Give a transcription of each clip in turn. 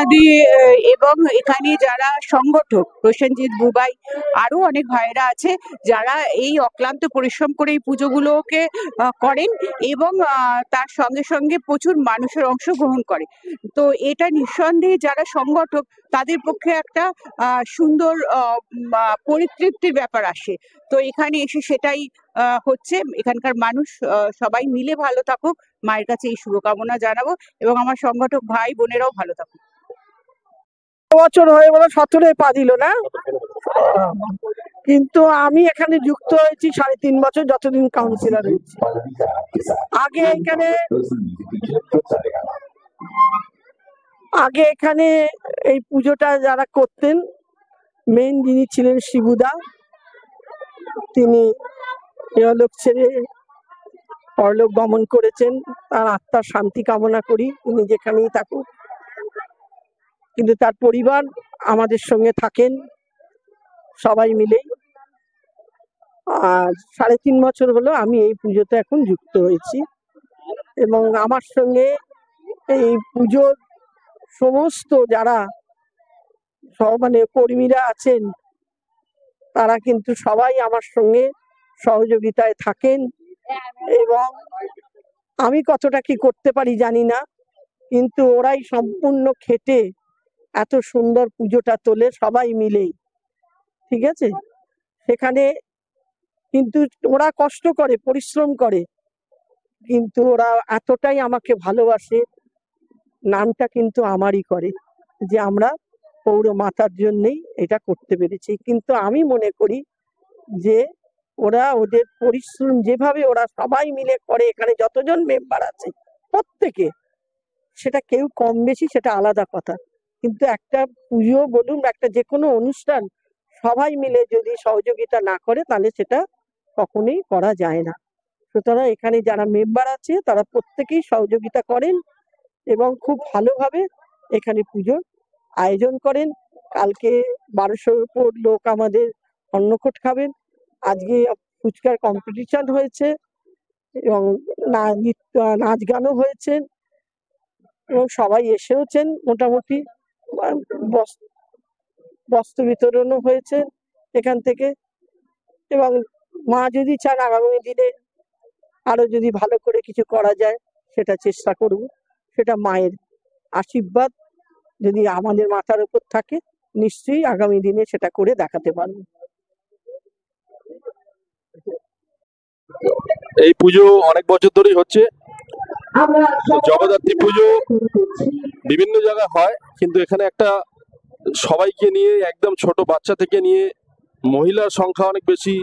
আদি এবং এখানে যারা সংগঠক প্রসেনজিৎ বুবাই আরো অনেক ভাইরা আছে যারা এই অক্লান্ত পরিশ্রম করে এই পুজোগুলোকে করেন এবং তার সঙ্গে সঙ্গে প্রচুর মানুষের অংশগ্রহণ করে। তো এটা নিঃসন্দেহে যারা সংগঠক তাদের পক্ষে একটা সুন্দর পরিতৃপ্তির ব্যাপার আসে। তো এখানে এসে সেটাই হচ্ছে। এখানকার মানুষ সবাই মিলে ভালো থাকুক, মায়ের কাছে এই শুভকামনা জানাবো এবং আমার সংগঠক ভাই বোনেরাও ভালো থাকুক। বছর হয়ে গেল, 17 পা দিল না, কিন্তু আমি এখানে যুক্ত হয়েছি 3.5 বছর, যতদিন কাউন্সিলর হয়েছি। আগে এখানে এই পুজোটা যারা করতেন, মেন যিনি ছিলেন শিবুদা, তিনি ইহলোক ছেড়ে পরলোক গমন করেছেন। তার আত্মার শান্তি কামনা করি, তিনি যেখানেই থাকুক। কিন্তু তার পরিবার আমাদের সঙ্গে থাকেন সবাই মিলেই। আর 3.5 বছর হলো আমি এই পুজোতে এখন যুক্ত হয়েছি এবং আমার সঙ্গে এই পুজোর সমস্ত যারা মানে কর্মীরা আছেন তারা কিন্তু সবাই আমার সঙ্গে সহযোগিতায় থাকেন। এবং আমি কতটা কি করতে পারি জানি না, কিন্তু ওরাই সম্পূর্ণ খেটে এত সুন্দর পুজোটা তোলে সবাই মিলেই। ঠিক আছে, সেখানে কিন্তু ওরা কষ্ট করে, পরিশ্রম করে, কিন্তু ওরা এতটাই আমাকে ভালোবাসে। নামটা কিন্তু আমারই করে, যে আমরা পৌর মাতার জন্যই এটা করতে পেরেছি। কিন্তু আমি মনে করি যে ওরা ওদের পরিশ্রম যেভাবে ওরা সবাই মিলে করে, এখানে যতজন মেম্বার আছে প্রত্যেকে, সেটা কেউ কম বেশি সেটা আলাদা কথা, কিন্তু একটা পুজো বলুন, একটা যে কোনো অনুষ্ঠান সবাই মিলে যদি সহযোগিতা না করে তাহলে সেটা কখনোই করা যায় না। সুতরাং এখানে যারা মেম্বার আছে তারা প্রত্যেকেই সহযোগিতা করেন এবং খুব ভালোভাবে এখানে পুজোর আয়োজন করেন। কালকে 1200-র উপর লোক আমাদের অন্নকূট খাবেন। আজকে ফুচকার কম্পিটিশন হয়েছে এবং নাচ গানও হয়েছে এবং সবাই এসেওছেন। মোটামুটি বস্ত্র বিতরণও হয়েছে এখান থেকে। এবং মা যদি চান আগামী দিনে আরো যদি ভালো করে কিছু করা যায় সেটা চেষ্টা করব। সেটা মায়ের আশীর্বাদ যদি আমাদের মাথার উপর থাকে, নিশ্চয়ই আগামী দিনে সেটা করে দেখাতে পারবো। এই পুজো অনেক বছর ধরেই হচ্ছে। জগদ্ধাত্রী পুজো বিভিন্ন জায়গায় হয়, কিন্তু এখানে একটা সবাইকে নিয়ে, একদম ছোট বাচ্চা থেকে নিয়ে মহিলার সংখ্যা অনেক বেশি,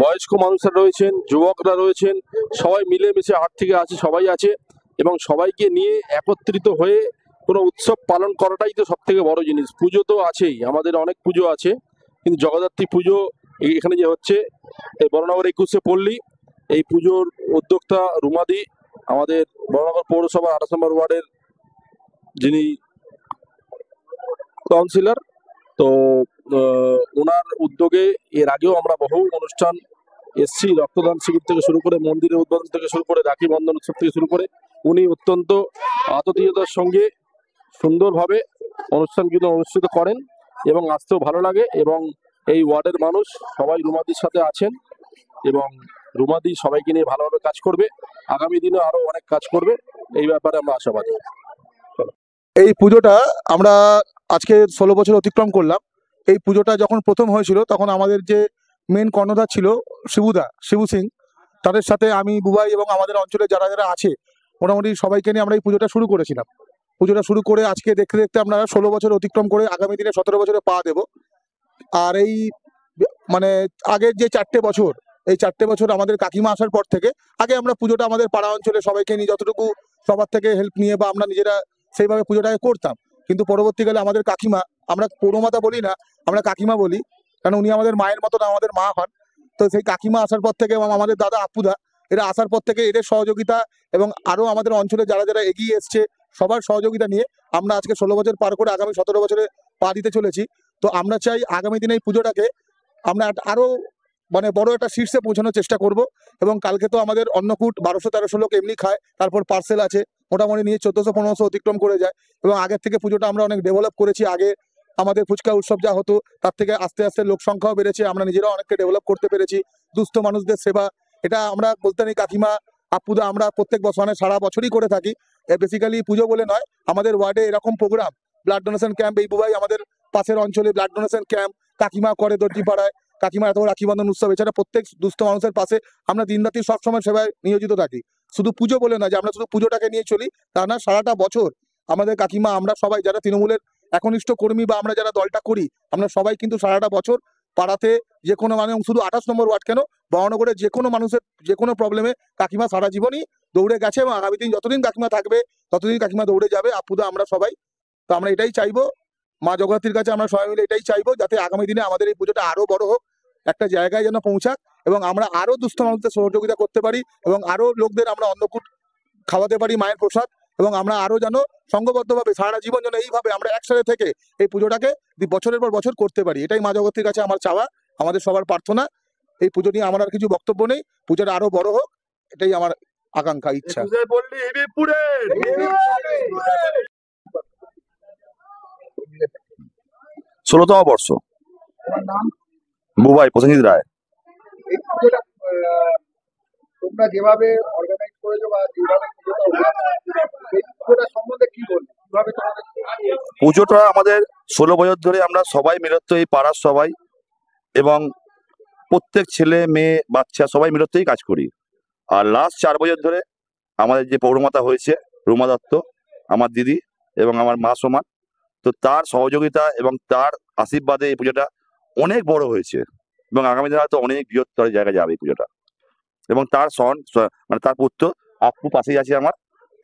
বয়স্ক মানুষরা রয়েছেন, যুবকরা রয়েছেন, সবাই মিলেমিশে হাট থেকে আছে, সবাই আছে এবং সবাইকে নিয়ে একত্রিত হয়ে কোনো উৎসব পালন করাটাই তো সব থেকে বড় জিনিস। পুজো তো আছেই, আমাদের অনেক পুজো আছে, কিন্তু জগদ্ধাত্রী পুজো এখানে যে হচ্ছে এই বড়নগর 21শে পল্লী, এই পুজোর উদ্যোক্তা রুমাদি, আমাদের বড়নগর পৌরসভা 28 নম্বর ওয়ার্ডের যিনি কাউন্সিলর। তো ওনার উদ্যোগে এর আগেও আমরা বহু অনুষ্ঠান এসছি, রক্তদান শিবির থেকে শুরু করে, মন্দিরের উদ্বোধন থেকে শুরু করে, রাখি বন্ধন উৎসব থেকে শুরু করে, উনি অত্যন্ত আতিথেয়তার সঙ্গে সুন্দরভাবে অনুষ্ঠানগুলো অনুষ্ঠিত করেন এবং আসতেও ভালো লাগে। এবং এই ওয়ার্ডের মানুষ সবাই রুমাদির সাথে আছেন এবং রুমাদি সবাইকে নিয়ে ভালোভাবে কাজ করবে, আগামী দিনে আরো অনেক কাজ করবে, এই ব্যাপারে আমরা আশাবাদী। এই পুজোটা আমরা আজকে 16 বছর অতিক্রম করলাম। এই পুজোটা যখন প্রথম হয়েছিল তখন আমাদের যে মেন কর্ণধার ছিল শিবু সিং, তাদের সাথে আমি, বুবাই এবং আমাদের অঞ্চলে যারা যারা আছে মোটামুটি সবাইকে নিয়ে আমরা এই পুজোটা শুরু করেছিলাম। পুজোটা শুরু করে আজকে দেখতে দেখতে আমরা 16 বছর অতিক্রম করে আগামী দিনে 17 বছরে পা দেব। আর এই মানে আগের যে 4টে বছর, এই 4টে বছর আমাদের কাকিমা আসার পর থেকে আগে আমরা পুজোটা আমাদের পাড়া অঞ্চলে সবাইকে নিয়ে যতটুকু সবার থেকে হেল্প নিয়ে বা আমরা নিজেরা সেইভাবে পুজোটাকে করতাম। কিন্তু পরবর্তীকালে আমাদের কাকিমা, আমরা পৌরমাতা বলি না, আমরা কাকিমা বলি, কারণ উনি আমাদের মায়ের মতন আমাদের মা হন। তো সেই কাকিমা আসার পর থেকে এবং আমাদের দাদা আপুদা এরা আসার পর থেকে এদের সহযোগিতা এবং আরো আমাদের অঞ্চলে যারা যারা এগিয়ে এসছে সবার সহযোগিতা নিয়ে আমরা আজকে 16 বছর পার করে আগামী 17 বছরে পা দিতে চলেছি। তো আমরা চাই আগামী দিনে এই পুজোটাকে আমরা আরো মানে বড় একটা শীর্ষে পৌঁছানোর চেষ্টা করব। এবং কালকে তো আমাদের অন্নকূট 1200-1300 লোক এমনি খায়, তারপর পার্সেল আছে, মোটামুটি নিয়ে 1400-1500 অতিক্রম করে যায়। এবং আগের থেকে পুজোটা আমরা অনেক ডেভেলপ করেছি। আগে আমাদের ফুচকা উৎসব যা হতো তার থেকে আস্তে আস্তে লোক সংখ্যাও বেড়েছে, আমরা নিজেরাও অনেককে ডেভেলপ করতে পেরেছি। দুস্থ মানুষদের সেবা, এটা আমরা বলতে নেই কাকিমা, আপুদা, আমরা প্রত্যেক বছর মানে সারা বছরই করে থাকি। বেসিক্যালি পুজো বলে নয়, আমাদের ওয়ার্ডে এরকম প্রোগ্রাম, ব্লাড ডোনেশন ক্যাম্প, এই বুবাই আমাদের পাশের অঞ্চলে ব্লাড ডোনেশন ক্যাম্প কাকিমা করে দর্জিপাড়ায়, কাকিমা এত বড় রাখি বন্ধন উৎসব, এছাড়া প্রত্যেক দুস্থ মানুষের পাশে আমরা দিনরাত্রি সবসময় সেবায় নিয়োজিত থাকি। শুধু পুজো বলে না যে আমরা শুধু পুজোটাকে নিয়ে চলি তা না, সারাটা বছর আমাদের কাকিমা, আমরা সবাই যারা তৃণমূলের একনিষ্ঠ কর্মী বা আমরা যারা দলটা করি, আমরা সবাই কিন্তু সারাটা বছর পাড়াতে যে কোনো মানে শুধু 28 নম্বর ওয়ার্ড কেন, বরানগরে যে কোনো মানুষের যে কোনো প্রবলেমে কাকিমা সারা জীবনই দৌড়ে গেছে এবং আগামী দিন যতদিন কাকিমা থাকবে ততদিন কাকিমা দৌড়ে যাবে। আপুদা আমরা সবাই, তো আমরা এটাই চাইবো, মা জগদ্ধাত্রীর কাছে আমরা সবাই মিলে এটাই চাইবো, যাতে আগামী দিনে আমাদের এই পুজোটা আরো বড় হোক, একটা জায়গায় যেন পৌঁছাক এবং আমরা আরো দুস্থ মানুষদের সহযোগিতা করতে পারি এবং আরো লোকদের আমরা অন্নকূট খাওয়াতে পারি মায়ের প্রসাদ, এবং আমরা আরো যেন সংঘবদ্ধভাবে সারা জীবন যেন এইভাবে আমরা একসাথে থেকে এই পুজোটাকে বছরের পর বছর করতে পারি। এটাই মা জগদ্ধাত্রীর কাছে আমার চাওয়া, আমাদের সবার প্রার্থনা। এই পুজো নিয়ে আমার আর কিছু বক্তব্য নেই, পুজোটা আরো বড় হোক, এটাই আমার আকাঙ্ক্ষা, ইচ্ছা। পল্লী হিবিপুরের 16তম বর্ষ, বুবাই প্রসেনজিৎ রায়। এই পুজোটা তোমরা যেভাবে অর্গানাইজ করেছো বা যেভাবে পুজোটা হয়েছে, সেই পুজোটা সম্বন্ধে কি বলবো, কিভাবে তোমাদের পুজোটা আমাদের 16 বছর ধরে আমরা সবাই মিলত, এই পাড়ার সবাই এবং প্রত্যেক ছেলে মেয়ে বাচ্চা সবাই মিলতেই কাজ করি। আর লাস্ট 4 বছর ধরে আমাদের যে পৌরমাতা হয়েছে রুমা দত্ত, আমার দিদি এবং আমার মা সমান, তো তার সহযোগিতা এবং তার আশীর্বাদে এই পুজোটা অনেক বড় হয়েছে এবং আগামী দিনে হয়তো অনেক বৃহত্তর জায়গায় যাবে এই পুজোটা। এবং তার মানে তার পুত্র আপু পাশেই আছে আমার,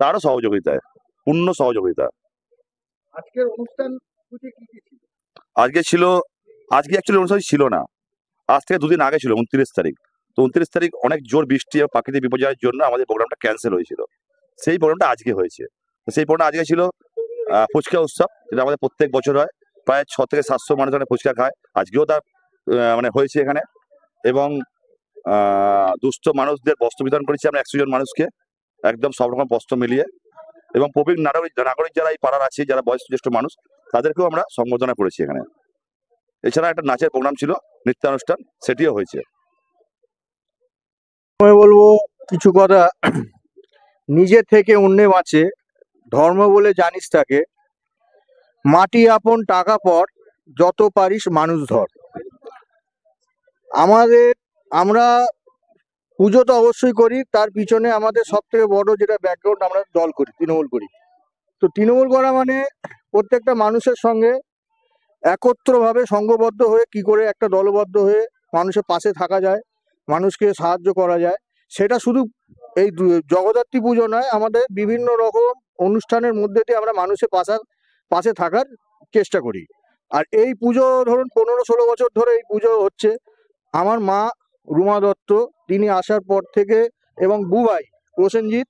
তারও সহযোগিতায়, পূর্ণ সহযোগিতা। আজকের অনুষ্ঠান সূচি কি কি ছিল? আজকে অ্যাকচুয়ালি অনুষ্ঠান ছিল না, আজ থেকে 2 দিন আগে ছিল 29 তারিখ। তো 29 তারিখ অনেক জোর বৃষ্টি এবং প্রাকৃতিক বিপর্যয়ের জন্য আমাদের প্রোগ্রামটা ক্যান্সেল হয়েছিল। সেই প্রোগ্রামটা আজকে হয়েছে। তো সেই প্রোগ্রামটা আজকে ছিল ফুচকা উৎসব, যেটা আমাদের প্রত্যেক বছর হয়। প্রায় 600 থেকে 700 মানুষ এখানে ফুচকা খায়, আজকেও তার মানে হয়েছে এখানে। এবং দুস্থ মানুষদের বস্ত্র বিতরণ করেছি আমরা 100 জন মানুষকে, একদম সব রকম বস্ত্র মিলিয়ে। এবং প্রবীণ নাগরিক যারা এই পাড়ার আছে, যারা বয়োজ্যেষ্ঠ মানুষ, তাদেরকেও আমরা সম্বোধনা করেছি এখানে। এছাড়া একটা নাচের প্রোগ্রাম ছিল, নৃত্যানুষ্ঠান, সেটিও হয়েছে। আমি বলবো কিছু কথা, নিজে থেকে অন্যে বাঁচে, ধর্ম বলে জানিস তাকে, মাটি আপন টাকা পর, যত পারিস মানুষ ধর। আমরা পুজো তো অবশ্যই করি, তার পিছনে আমাদের সব থেকে বড় যেটা ব্যাকগ্রাউন্ড, আমরা দল করি, তৃণমূল করি। তো তৃণমূল করা মানে প্রত্যেকটা মানুষের সঙ্গে একত্রভাবে সংঘবদ্ধ হয়ে কি করে একটা দলবদ্ধ হয়ে মানুষের পাশে থাকা যায়, মানুষকে সাহায্য করা যায়। সেটা শুধু এই জগদ্ধাত্রী পুজো নয়, আমাদের বিভিন্ন রকম অনুষ্ঠানের মধ্যে দিয়ে আমরা মানুষের পাশে থাকার চেষ্টা করি। আর এই পুজো ধরুন 15-16 বছর ধরে এই পুজো হচ্ছে। আমার মা রুমা দত্ত, তিনি আসার পর থেকে, এবং বুবাই প্রসেনজিৎ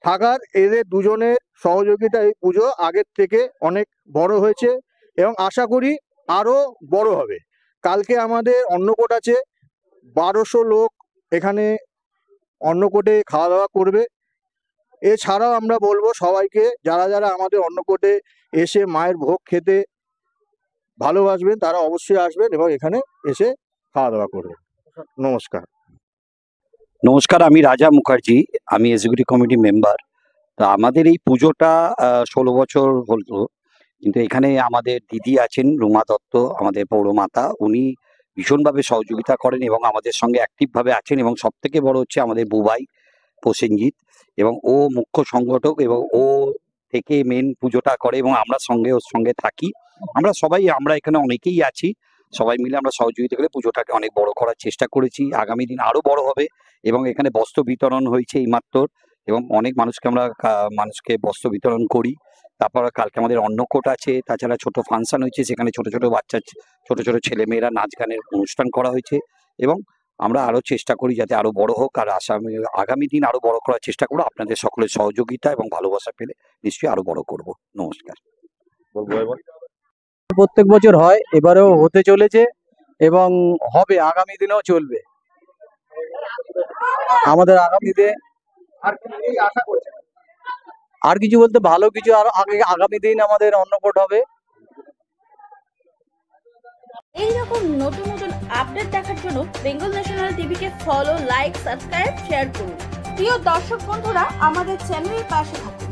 থাকার, এদের দুজনের সহযোগিতা এই পুজো আগের থেকে অনেক বড় হয়েছে এবং আশা করি আরো বড় হবে। কালকে আমাদের অন্নকূট আছে, 1200 লোক এখানে অন্নকূটে খাওয়া দাওয়া করবে। এছাড়াও আমরা বলবো সবাইকে, যারা যারা আমাদের অন্নকূটে এসে মায়ের ভোগ খেতে ভালোবাসবেন, তারা অবশ্যই আসবেন এবং এখানে এসে খাওয়া দাওয়া করবেন। নমস্কার। নমস্কার, আমি রাজা মুখার্জি, আমি এক্সিকিউটিভ কমিটি মেম্বার। তা আমাদের এই পুজোটা 16 বছর হলো, কিন্তু এখানে আমাদের দিদি আছেন রুমা দত্ত, আমাদের পৌরমাতা, উনি ভীষণভাবে সহযোগিতা করেন এবং আমাদের সঙ্গে অ্যাক্টিভভাবে আছেন। এবং সব থেকে বড় হচ্ছে আমাদের বুবাই প্রসেনজিৎ, এবং ও মুখ্য সংগঠক এবং ও থেকে মেন পুজোটা করে এবং আমরা ওর সঙ্গে থাকি। আমরা এখানে অনেকেই আছি, সবাই মিলে আমরা সহযোগিতা করে পুজোটাকে অনেক বড় করার চেষ্টা করেছি। আগামী দিন আরো বড় হবে এবং এখানে বস্ত্র বিতরণ হয়েছে এইমাত্র, এবং অনেক মানুষকে বস্ত্র বিতরণ করি। তারপর কালকে আমাদের অন্নকূট আছে, তাছাড়া ছোট ফাংশন হয়েছে, সেখানে ছোট ছোট বাচ্চা, ছোট ছোট ছেলেমেয়েরা নাচ গানের অনুষ্ঠান করা হয়েছে। এবং আমরা আরো চেষ্টা করি যাতে আরো বড় হোক, আর আগামী দিন আরো বড় করার চেষ্টা করবো। আপনাদের সকলের সহযোগিতা এবং ভালোবাসা পেলে নিশ্চয়ই আরো বড় করব। নমস্কার। বলবো এবার প্রত্যেক বছর হয়, এবারেও হতে চলেছে। এবং হবে, আগামী দিনেও চলবে। আমাদের আগামী দিনে আর কিছু বলতে ভালো কিছু আর আগামী দিন আমাদের অন্নকূট হবে। এইরকম নতুন নতুন আপডেট দেখার জন্য বেঙ্গল ন্যাশনাল টিভিকে ফলো, লাইক, সাবস্ক্রাইব, শেয়ার করুন। প্রিয় দর্শক বন্ধুরা, আমাদের চ্যানেলের পাশে থাকুন।